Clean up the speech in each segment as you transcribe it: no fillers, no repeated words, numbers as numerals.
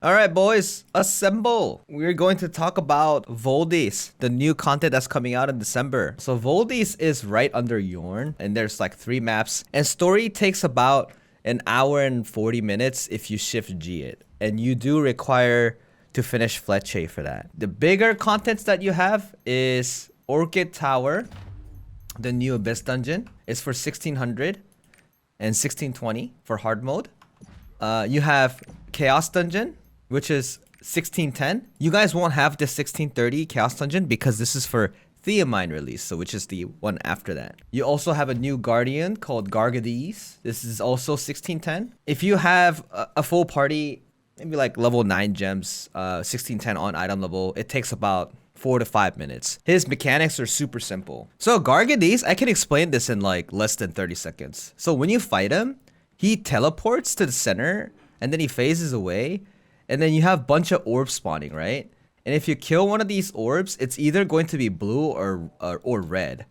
Alright boys, assemble! We're going to talk about Voldis, the new content that's coming out in December. So Voldis is right under Yorn, and there's like 3 maps. And story takes about an hour and 40 minutes if you shift G it. And you do require to finish Fletche for that. The bigger contents that you have is Orchid Tower, the new Abyss Dungeon. It's for 1600 and 1620 for hard mode. You have Chaos Dungeon, which is 1610. You guys won't have the 1630 Chaos Dungeon because this is for Theomine release, so which is the one after that. You also have a new Guardian called Gargadis. This is also 1610. If you have a full party, maybe like level 9 gems, 1610 on item level, it takes about 4 to 5 minutes. His mechanics are super simple. So Gargadis, I can explain this in like less than 30 seconds. So when you fight him, he teleports to the center and then he phases away. And then you have a bunch of orbs spawning, right? And if you kill one of these orbs, it's either going to be blue or red.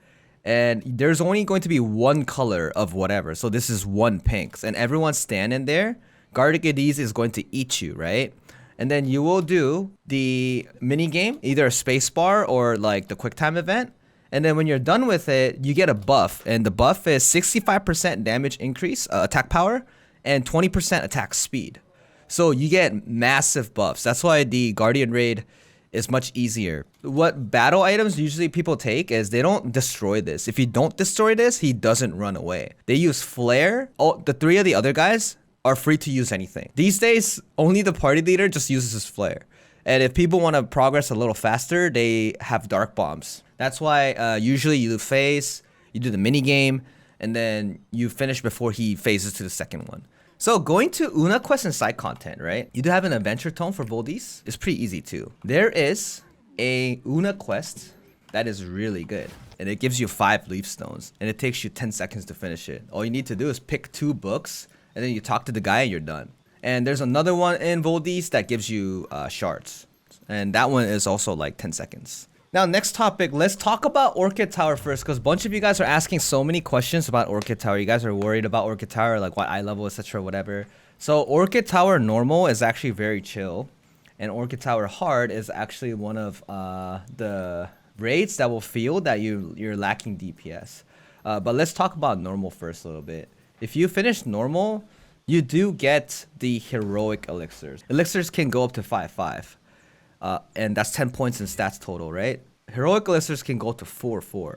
And there's only going to be one color of whatever. So this is one pink. And everyone's standing there. Gargadis is going to eat you, right? And then you will do the mini game, either a spacebar or like the quick time event. And then when you're done with it, you get a buff. And the buff is 65% damage increase, attack power, and 20% attack speed. So you get massive buffs. That's why the Guardian raid is much easier. What battle items usually people take is they don't destroy this. If you don't destroy this, he doesn't run away. They use flare. Oh, the 3 of the other guys are free to use anything. These days, only the party leader just uses his flare. And if people want to progress a little faster, they have dark bombs. That's why usually you do phase, you do the mini game, and then you finish before he phases to the second one. So going to Una quest and side content, right? You do have an adventure tome for Voldis. It's pretty easy too. There is a Una quest that is really good. And it gives you 5 leaf stones. And it takes you 10 seconds to finish it. All you need to do is pick 2 books. And then you talk to the guy and you're done. And there's another one in Voldis that gives you shards. And that one is also like 10 seconds. Now, next topic, let's talk about Orchid Tower first, because a bunch of you guys are asking so many questions about Orchid Tower. You guys are worried about Orchid Tower, like what eye level, etc., whatever. So Orchid Tower normal is actually very chill, and Orchid Tower hard is actually one of the raids that will feel that you're lacking DPS. But let's talk about normal first a little bit. If you finish normal, you do get the heroic elixirs. Elixirs can go up to 5/5. And that's 10 points in stats total, right? Heroic Elixirs can go to 4/4.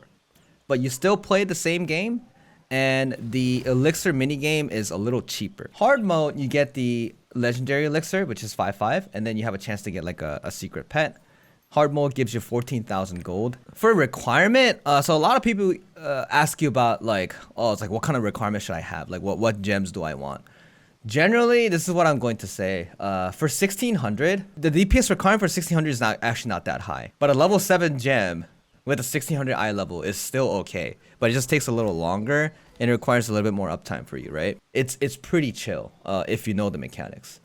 But you still play the same game, and the Elixir minigame is a little cheaper. Hard mode, you get the Legendary Elixir, which is 5/5, and then you have a chance to get like a secret pet. Hard mode gives you 14,000 gold. For requirement, so a lot of people ask you about like, oh, it's like, what kind of requirement should I have? Like, what gems do I want? Generally, this is what I'm going to say. For 1600, the DPS requirement for 1600 is actually not that high. But a level 7 gem with a 1600 eye level is still okay. But it just takes a little longer and it requires a little bit more uptime for you, right? It's pretty chill if you know the mechanics.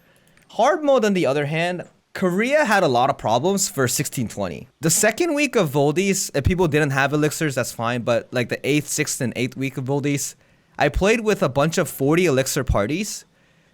Hard mode, on the other hand, Korea had a lot of problems for 1620. The second week of Voldis, if people didn't have elixirs, that's fine. But like the 8th, 6th, and 8th week of Voldis, I played with a bunch of 40 elixir parties.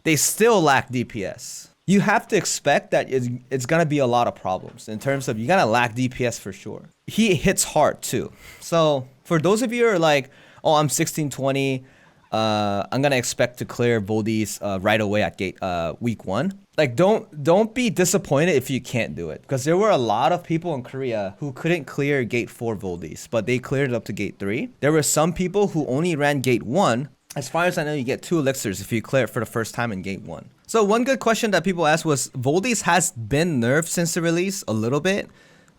They still lack DPS. You have to expect that it's gonna be a lot of problems in terms of you're gonna lack DPS for sure. He hits hard too. So for those of you who are like, oh, I'm 1620, I'm gonna expect to clear Voldis right away at gate week 1. Like don't be disappointed if you can't do it, because there were a lot of people in Korea who couldn't clear gate 4 Voldis, but they cleared it up to gate 3. There were some people who only ran gate 1. As far as I know, you get 2 elixirs if you clear it for the first time in gate 1. So one good question that people asked was, Voldis has been nerfed since the release a little bit,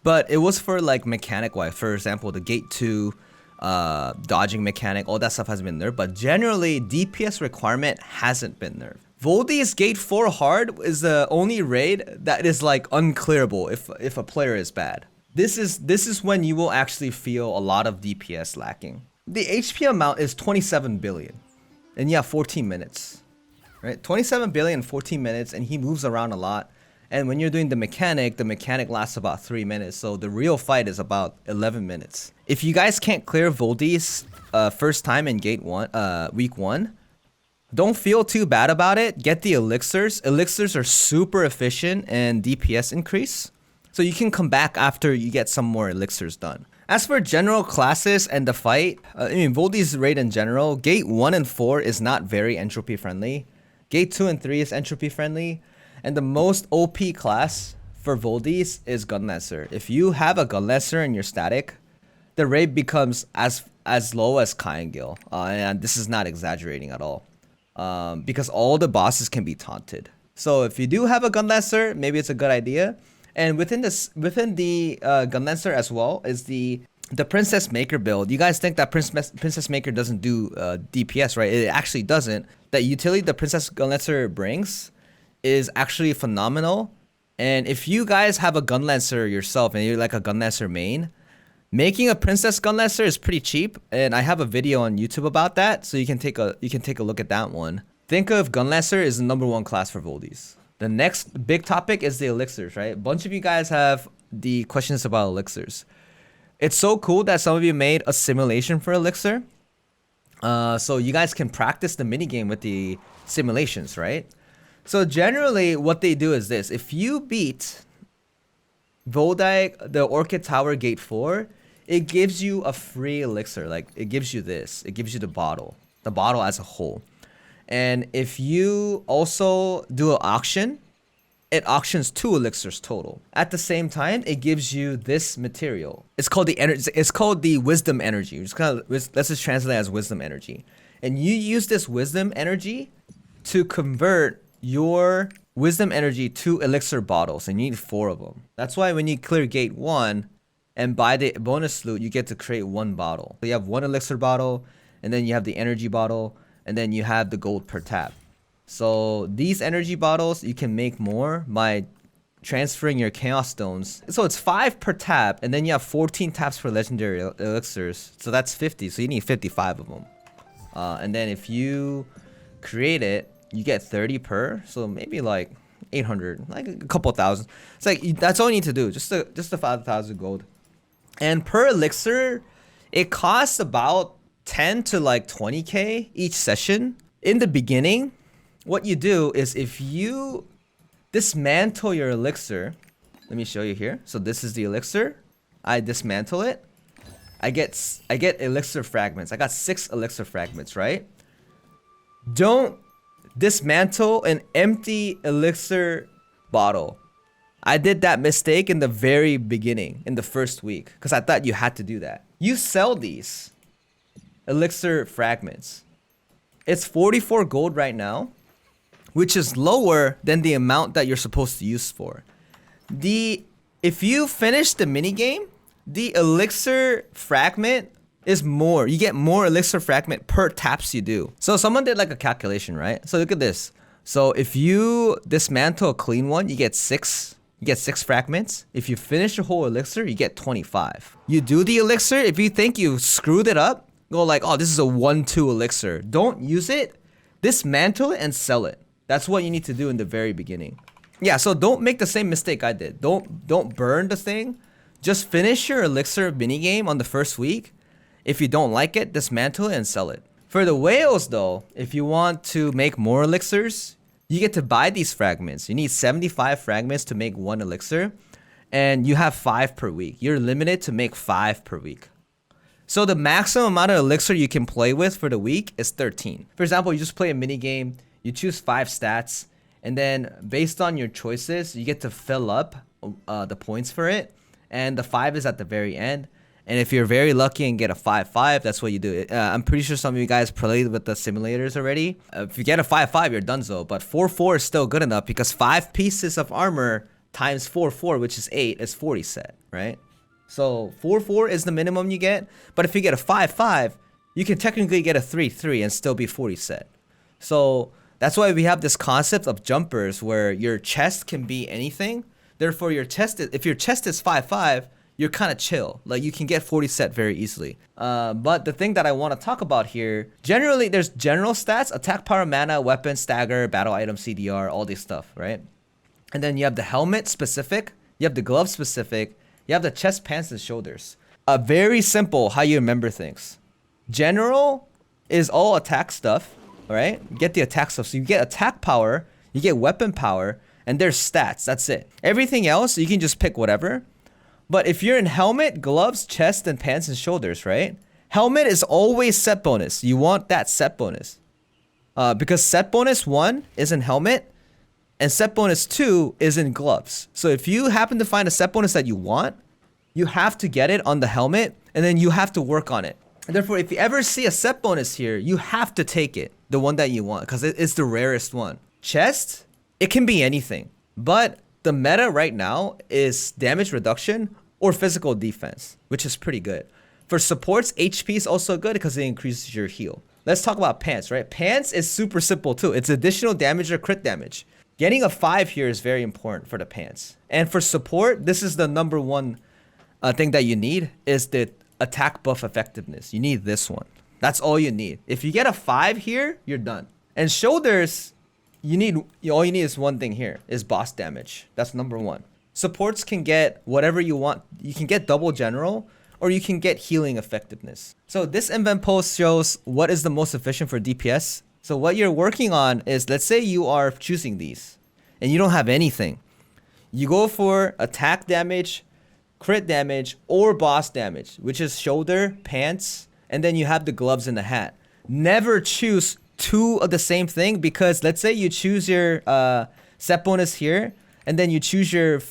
but it was for like mechanic wise. For example, the gate 2 dodging mechanic, all that stuff has been nerfed, but generally DPS requirement hasn't been nerfed. Voldis gate 4 hard is the only raid that is like unclearable if a player is bad. This is when you will actually feel a lot of DPS lacking. The HP amount is 27 billion. And yeah, 14 minutes. Right? 27 billion, 14 minutes, and he moves around a lot. And when you're doing the mechanic lasts about 3 minutes. So the real fight is about 11 minutes. If you guys can't clear Voldis first time in gate 1, week 1, Don't feel too bad about it. Get the elixirs. Elixirs are super efficient and DPS increase. So you can come back after you get some more elixirs done. As for general classes and the fight, Voldis raid in general, gate 1 and 4 is not very entropy friendly. Gate 2 and 3 is entropy friendly. And the most OP class for Voldis is Gunlancer. If you have a Gunlancer in your static, the raid becomes as low as Kyangil. And this is not exaggerating at all. Because all the bosses can be taunted. So if you do have a Gunlancer, maybe it's a good idea. And within the Gunlancer as well is the Princess Maker build. You guys think that Princess Maker doesn't do DPS, right? It actually doesn't. That utility the Princess Gunlancer brings is actually phenomenal. And if you guys have a Gunlancer yourself and you're like a Gunlancer main, making a Princess Gunlancer is pretty cheap, and I have a video on YouTube about that, so you can take a look at that one. Think of Gunlancer is the #1 class for Voldis. The next big topic is the elixirs, right? A bunch of you guys have the questions about elixirs. It's so cool that some of you made a simulation for Elixir. So you guys can practice the minigame with the simulations, right? So generally what they do is this. If you beat Voldis, the Orchid Tower Gate 4, it gives you a free elixir. Like, it gives you this. It gives you the bottle as a whole. And if you also do an auction, it auctions 2 elixirs total. At the same time, it gives you this material. It's called the energy. It's called the wisdom energy. Let's just translate it as wisdom energy. And you use this wisdom energy to convert your wisdom energy to elixir bottles, and you need 4 of them. That's why when you clear gate 1 and buy the bonus loot, you get to create 1 bottle. So you have 1 elixir bottle, and then you have the energy bottle, and then you have the gold per tap. So these energy bottles, you can make more by transferring your chaos stones. So it's 5 per tap, and then you have 14 taps for legendary elixirs. So that's 50, so you need 55 of them. And then if you create it, you get 30 per, so maybe like 800, like a couple thousand. It's like, that's all you need to do, just the 5,000 gold. And per elixir, it costs about 10 to like 20k each session. In the beginning, what you do is if you dismantle your elixir, let me show you here. So this is the elixir. I dismantle it. I get elixir fragments. I got 6 elixir fragments, right? Don't dismantle an empty elixir bottle. I did that mistake in the very beginning, in the first week, because I thought you had to do that. You sell these elixir fragments. It's 44 gold right now, which is lower than the amount that you're supposed to use for. If you finish the minigame, the elixir fragment is more. You get more elixir fragment per taps you do. So someone did like a calculation, right? So look at this. So if you dismantle a clean one, you get 6. You get 6 fragments. If you finish the whole elixir, you get 25. You do the elixir. If you think you screwed it up, go like, oh, this is a 1-2 elixir. Don't use it. Dismantle it and sell it. That's what you need to do in the very beginning. Yeah, so don't make the same mistake I did. Don't burn the thing. Just finish your elixir minigame on the first week. If you don't like it, dismantle it and sell it. For the whales though, if you want to make more elixirs, you get to buy these fragments. You need 75 fragments to make 1 elixir, and you have 5 per week. You're limited to make 5 per week. So the maximum amount of elixir you can play with for the week is 13. For example, you just play a mini game, you choose 5 stats, and then based on your choices, you get to fill up the points for it, and the 5 is at the very end. And if you're very lucky and get a 5-5, that's what you do. I'm pretty sure some of you guys played with the simulators already. If you get a 5-5, you're donezo. But 4-4 is still good enough because 5 pieces of armor times 4-4, which is 8, is 40 set, right? So 4-4 is the minimum you get. But if you get a 5-5, you can technically get a 3-3 and still be 40 set. So that's why we have this concept of jumpers where your chest can be anything. Therefore, if your chest is 5-5, you're kind of chill. Like, you can get 40 set very easily. But the thing that I want to talk about here, generally there's general stats: attack, power, mana, weapon, stagger, battle item, CDR, all this stuff, right? And then you have the helmet specific, you have the glove specific, you have the chest, pants, and shoulders. Very simple how you remember things. General is all attack stuff. right? You get the attack stuff. So you get attack power, you get weapon power, and there's stats. That's it. Everything else, you can just pick whatever. But if you're in helmet, gloves, chest, and pants and shoulders, right? Helmet is always set bonus. You want that set bonus. Because set bonus 1 is in helmet, and set bonus 2 is in gloves. So if you happen to find a set bonus that you want, you have to get it on the helmet, and then you have to work on it. And therefore, if you ever see a set bonus here, you have to take it, the one that you want, because it's the rarest one. Chest, it can be anything. But the meta right now is damage reduction or physical defense, which is pretty good. For supports, HP is also good because it increases your heal. Let's talk about pants, right? Pants is super simple too. It's additional damage or crit damage. Getting a 5 here is very important for the pants. And for support, this is the number one thing that you need is the attack buff effectiveness. You need this one. That's all you need. If you get a 5 here, you're done. And shoulders, all you need is one thing here, is boss damage. That's number 1. Supports can get whatever you want. You can get double general, or you can get healing effectiveness. So this invent post shows what is the most efficient for DPS. So what you're working on is, let's say you are choosing these, and you don't have anything. You go for attack damage, crit damage, or boss damage, which is shoulder, pants, and then you have the gloves and the hat. Never choose 2 of the same thing, because let's say you choose your set bonus here, and then you choose your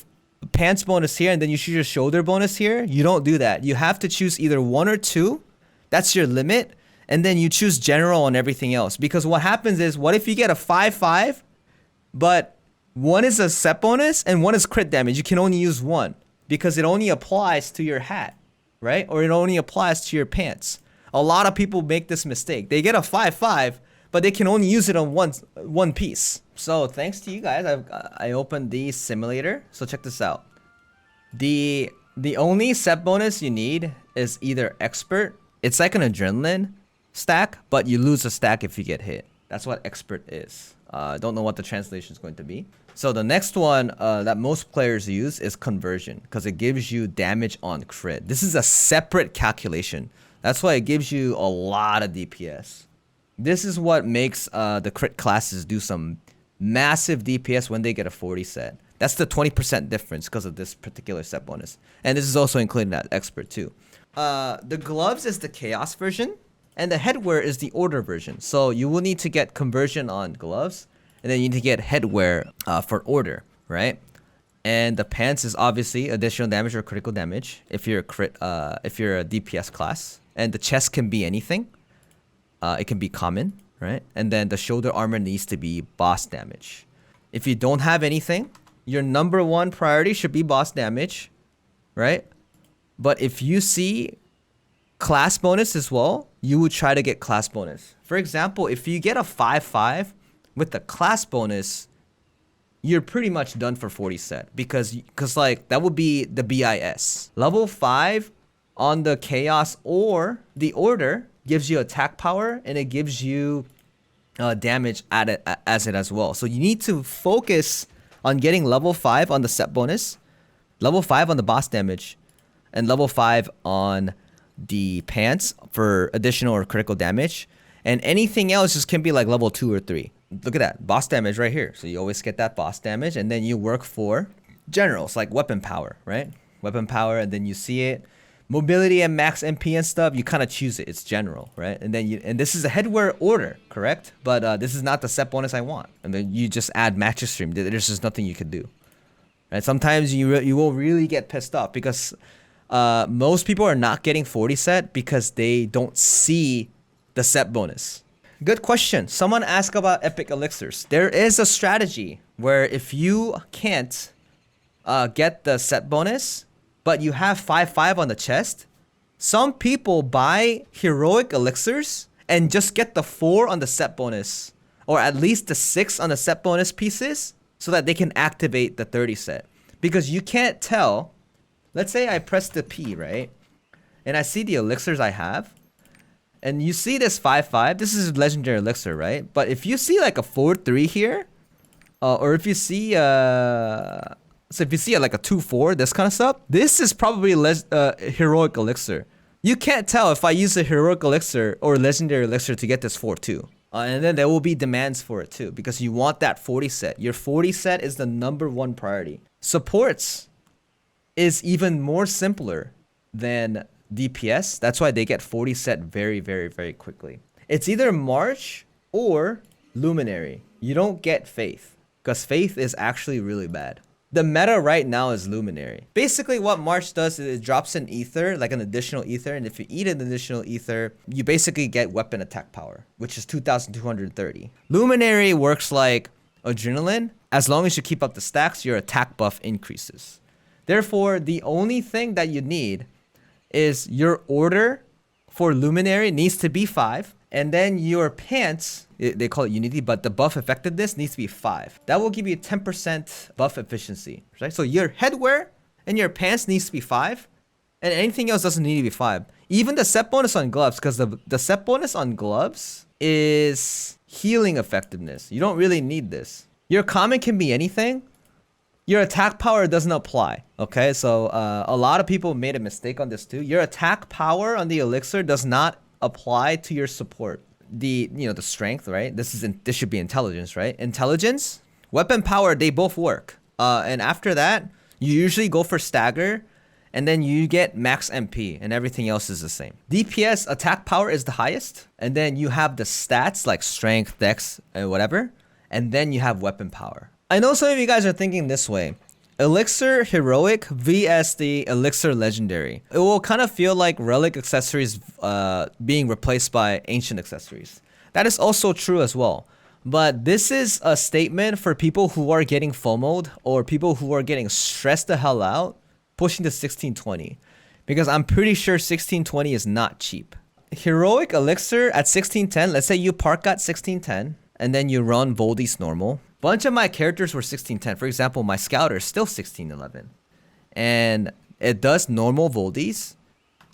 pants bonus here, and then you choose your shoulder bonus here. You don't do that. You have to choose either 1 or 2. That's your limit. And then you choose general on everything else. Because what happens is, what if you get a 5-5, but 1 is a set bonus and 1 is crit damage? You can only use 1 because it only applies to your hat, right? Or it only applies to your pants. A lot of people make this mistake. They get a 5-5, but they can only use it on one piece. So thanks to you guys, I opened the simulator. So check this out. The only set bonus you need is either expert. It's like an adrenaline stack, but you lose a stack if you get hit. That's what expert is. I don't know what the translation is going to be. So the next one that most players use is conversion, because it gives you damage on crit. This is a separate calculation. That's why it gives you a lot of DPS. This is what makes the crit classes do some massive DPS when they get a 40 set. That's the 20% difference because of this particular set bonus. And this is also including that expert too. The gloves is the chaos version, and the headwear is the order version. So you will need to get conversion on gloves, and then you need to get headwear for order, right? And the pants is obviously additional damage or critical damage if you're a DPS class. And the chest can be anything. It can be common, right? And then the shoulder armor needs to be boss damage. If you don't have anything, your number 1 priority should be boss damage, right? But if you see class bonus as well, you would try to get class bonus. For example, if you get a 5-5 with the class bonus, you're pretty much done for 40 set, because like that would be the BIS. Level 5 on the chaos or the order gives you attack power, and it gives you damage as well. So you need to focus on getting level 5 on the set bonus, level 5 on the boss damage, and level 5 on the pants for additional or critical damage. And anything else just can be like level 2 or 3. Look at that, boss damage right here. So you always get that boss damage, and then you work for generals like weapon power, right? Weapon power, and then you see it. Mobility and max MP and stuff, you kind of choose it. It's general, right? And then and this is a headwear order, correct? But this is not the set bonus I want. And then you just add matches stream. There's just nothing you could do, right? Sometimes you will really get pissed off because most people are not getting 40 set because they don't see the set bonus. Good question. Someone asked about epic elixirs. There is a strategy where if you can't get the set bonus, but you have 5-5 on the chest, some people buy heroic elixirs and just get the 4 on the set bonus, or at least the 6 on the set bonus pieces, so that they can activate the 30 set. Because you can't tell. Let's say I press the P, right? And I see the elixirs I have. And you see this 5-5. This is legendary elixir, right? But if you see like a 4-3 here, or if you see so if you see like a 2-4, this kind of stuff, this is probably heroic elixir. You can't tell if I use a heroic elixir or legendary elixir to get this 4-2. And then there will be demands for it too, because you want that 40 set. Your 40 set is the #1 priority. Supports is even more simpler than DPS. That's why they get 40 set very, very, very quickly. It's either March or Luminary. You don't get Faith, because Faith is actually really bad. The meta right now is Luminary. Basically what March does is it drops an ether, like an additional ether, and if you eat an additional ether, you basically get weapon attack power, which is 2230. Luminary works like Adrenaline. As long as you keep up the stacks, your attack buff increases. Therefore, the only thing that you need is your order for Luminary needs to be 5, and then your pants, they call it Unity, but the buff effectiveness needs to be 5. That will give you 10% buff efficiency, right? So your headwear and your pants needs to be 5, and anything else doesn't need to be 5. Even the set bonus on gloves, because the set bonus on gloves is healing effectiveness. You don't really need this. Your common can be anything. Your attack power doesn't apply, okay? So a lot of people made a mistake on this too. Your attack power on the Elixir does not apply to your support. The strength, right? This should be intelligence, right? Intelligence, weapon power, they both work. And after that, you usually go for stagger, and then you get max MP, and everything else is the same. DPS attack power is the highest, and then you have the stats like strength, dex, and whatever, and then you have weapon power. I know some of you guys are thinking this way. Elixir Heroic vs the Elixir Legendary. It will kind of feel like Relic accessories being replaced by Ancient accessories. That is also true as well. But this is a statement for people who are getting FOMO'd or people who are getting stressed the hell out pushing to 1620. Because I'm pretty sure 1620 is not cheap. Heroic Elixir at 1610, let's say you park at 1610 and then you run Voldis normal. Bunch of my characters were 1610. For example, my scouter is still 1611. And it does normal Voldis,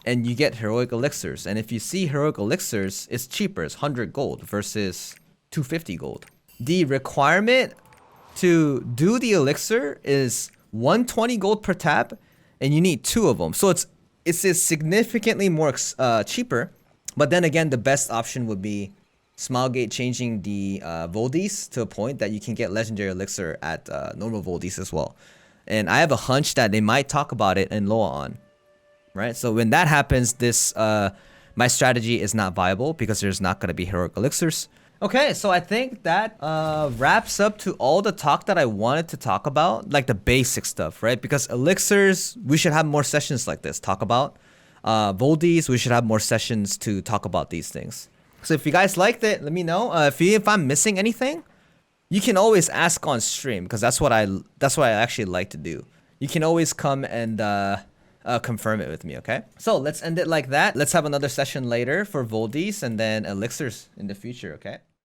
and you get heroic elixirs. And if you see heroic elixirs, it's cheaper. It's 100 gold versus 250 gold. The requirement to do the elixir is 120 gold per tab, and you need 2 of them. So it's significantly more cheaper. But then again, the best option would be Smilegate changing the Voldis to a point that you can get Legendary Elixir at normal Voldis as well. And I have a hunch that they might talk about it in Loa-On, right? So when that happens, my strategy is not viable because there's not going to be Heroic Elixirs. Okay, so I think that wraps up to all the talk that I wanted to talk about, like the basic stuff, right? Because Elixirs, we should have more sessions like this, talk about. Voldis, we should have more sessions to talk about these things. So if you guys liked it, let me know. If I'm missing anything, you can always ask on stream because that's what I actually like to do. You can always come and confirm it with me, okay? So let's end it like that. Let's have another session later for Voldis and then Elixirs in the future, okay?